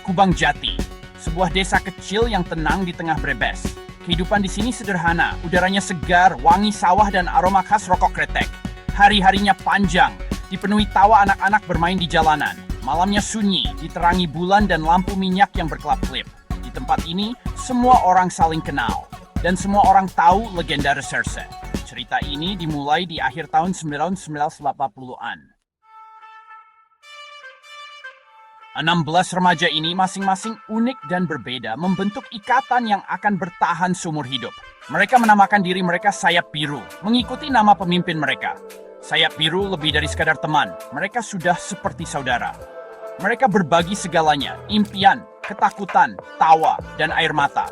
Kubang Jati, sebuah desa kecil yang tenang di tengah Brebes. Kehidupan di sini sederhana, udaranya segar, wangi sawah dan aroma khas rokok kretek. Hari-harinya panjang, dipenuhi tawa anak-anak bermain di jalanan. Malamnya sunyi, diterangi bulan dan lampu minyak yang berkelap-kelip. Di tempat ini, semua orang saling kenal. Dan semua orang tahu legenda Reserse. Cerita ini dimulai di akhir tahun 1980-an. 16 remaja ini masing-masing unik dan berbeda, membentuk ikatan yang akan bertahan seumur hidup. Mereka menamakan diri mereka Sayap Biru, mengikuti nama pemimpin mereka. Sayap Biru lebih dari sekadar teman, mereka sudah seperti saudara. Mereka berbagi segalanya, impian, ketakutan, tawa, dan air mata.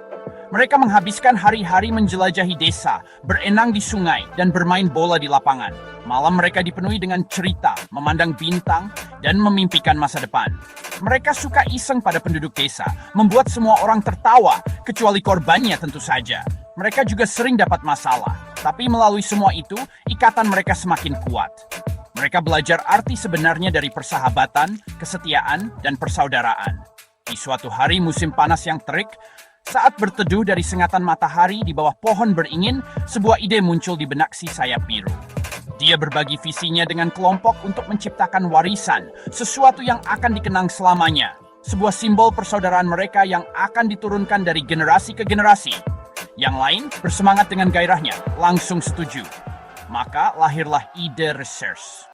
Mereka menghabiskan hari-hari menjelajahi desa, berenang di sungai, dan bermain bola di lapangan. Malam mereka dipenuhi dengan cerita, memandang bintang, dan memimpikan masa depan. Mereka suka iseng pada penduduk desa, membuat semua orang tertawa, kecuali korbannya tentu saja. Mereka juga sering dapat masalah, tapi melalui semua itu, ikatan mereka semakin kuat. Mereka belajar arti sebenarnya dari persahabatan, kesetiaan, dan persaudaraan. Di suatu hari musim panas yang terik, saat berteduh dari sengatan matahari di bawah pohon beringin, sebuah ide muncul di benak si Sayap Biru. Dia berbagi visinya dengan kelompok untuk menciptakan warisan, sesuatu yang akan dikenang selamanya. Sebuah simbol persaudaraan mereka yang akan diturunkan dari generasi ke generasi. Yang lain bersemangat dengan gairahnya, langsung setuju. Maka lahirlah ide Reserse.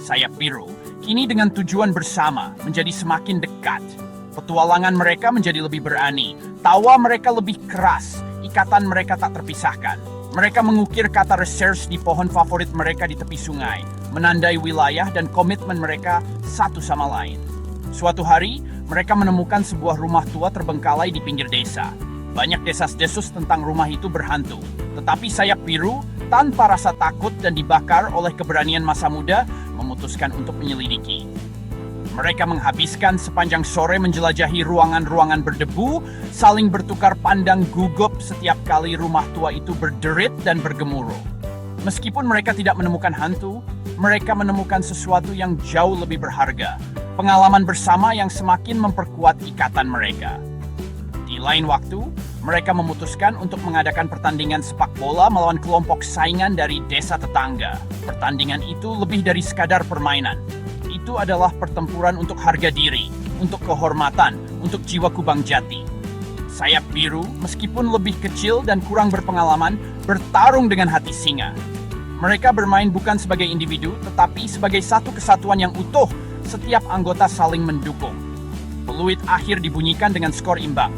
Sayap Biru kini dengan tujuan bersama menjadi semakin dekat. Petualangan mereka menjadi lebih berani, tawa mereka lebih keras, ikatan mereka tak terpisahkan. Mereka mengukir kata Reserse di pohon favorit mereka di tepi sungai, menandai wilayah dan komitmen mereka satu sama lain. Suatu hari, mereka menemukan sebuah rumah tua terbengkalai di pinggir desa. Banyak desas-desus tentang rumah itu berhantu, tetapi Sayap Biru, tanpa rasa takut dan dibakar oleh keberanian masa muda, memutuskan untuk menyelidiki. Mereka menghabiskan sepanjang sore menjelajahi ruangan-ruangan berdebu, saling bertukar pandang gugup setiap kali rumah tua itu berderit dan bergemuruh. Meskipun mereka tidak menemukan hantu, mereka menemukan sesuatu yang jauh lebih berharga. Pengalaman bersama yang semakin memperkuat ikatan mereka. Di lain waktu, mereka memutuskan untuk mengadakan pertandingan sepak bola melawan kelompok saingan dari desa tetangga. Pertandingan itu lebih dari sekadar permainan. Itu adalah pertempuran untuk harga diri, untuk kehormatan, untuk jiwa Kubang Jati. Sayap Biru, meskipun lebih kecil dan kurang berpengalaman, bertarung dengan hati singa. Mereka bermain bukan sebagai individu, tetapi sebagai satu kesatuan yang utuh, setiap anggota saling mendukung. Peluit akhir dibunyikan dengan skor imbang.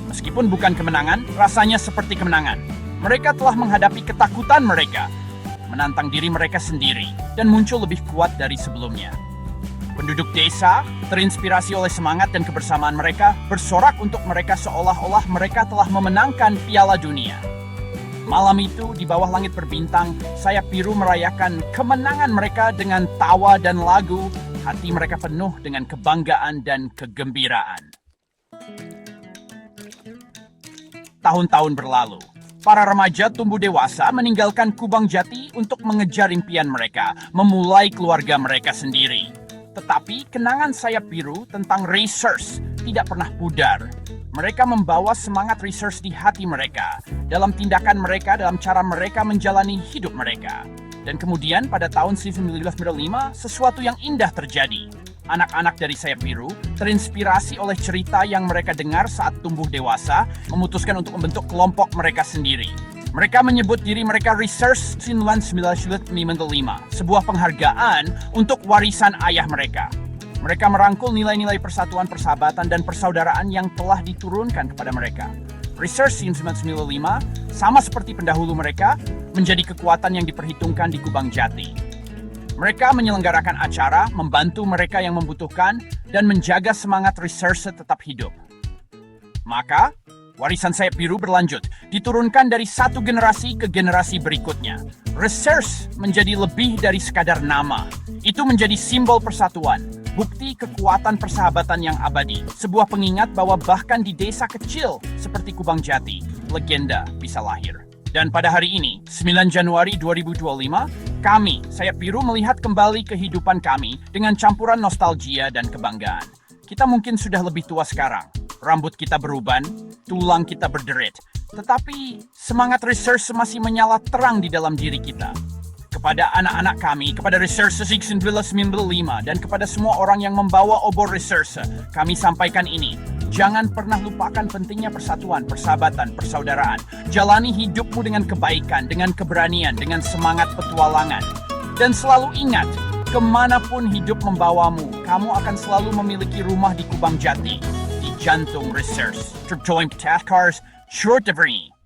Meskipun bukan kemenangan, rasanya seperti kemenangan. Mereka telah menghadapi ketakutan mereka, menantang diri mereka sendiri, dan muncul lebih kuat dari sebelumnya. Penduduk desa, terinspirasi oleh semangat dan kebersamaan mereka, bersorak untuk mereka seolah-olah mereka telah memenangkan Piala Dunia. Malam itu, di bawah langit berbintang, Sayap Biru merayakan kemenangan mereka dengan tawa dan lagu. Hati mereka penuh dengan kebanggaan dan kegembiraan. Tahun-tahun berlalu, para remaja tumbuh dewasa meninggalkan Kubang Jati untuk mengejar impian mereka, memulai keluarga mereka sendiri. Tetapi kenangan Sayap Biru tentang Reserse tidak pernah pudar. Mereka membawa semangat Reserse di hati mereka, dalam tindakan mereka, dalam cara mereka menjalani hidup mereka. Dan kemudian pada tahun 1995, sesuatu yang indah terjadi. Anak-anak dari Sayap Biru, terinspirasi oleh cerita yang mereka dengar saat tumbuh dewasa, memutuskan untuk membentuk kelompok mereka sendiri. Mereka menyebut diri mereka Reserse 1995, sebuah penghargaan untuk warisan ayah mereka. Mereka merangkul nilai-nilai persatuan, persahabatan, dan persaudaraan yang telah diturunkan kepada mereka. Reserse 1995, sama seperti pendahulu mereka, menjadi kekuatan yang diperhitungkan di Kubang Jati. Mereka menyelenggarakan acara, membantu mereka yang membutuhkan, dan menjaga semangat Reserse tetap hidup. Maka, warisan Sayap Biru berlanjut, diturunkan dari satu generasi ke generasi berikutnya. Reserse menjadi lebih dari sekadar nama. Itu menjadi simbol persatuan, bukti kekuatan persahabatan yang abadi, sebuah pengingat bahwa bahkan di desa kecil seperti Kubang Jati, legenda bisa lahir. Dan pada hari ini, 9 Januari 2025, kami, Sayap Biru melihat kembali kehidupan kami dengan campuran nostalgia dan kebanggaan. Kita mungkin sudah lebih tua sekarang. Rambut kita beruban, tulang kita berderit. Tetapi semangat research masih menyala terang di dalam diri kita. Kepada anak-anak kami, kepada Reserse 1995, dan kepada semua orang yang membawa obor Reserse, kami sampaikan ini. Jangan pernah lupakan pentingnya persatuan, persahabatan, persaudaraan. Jalani hidupmu dengan kebaikan, dengan keberanian, dengan semangat petualangan. Dan selalu ingat, kemanapun hidup membawamu, kamu akan selalu memiliki rumah di Kubang Jati, di jantung Reserse. Terjoin Cars, Short Every.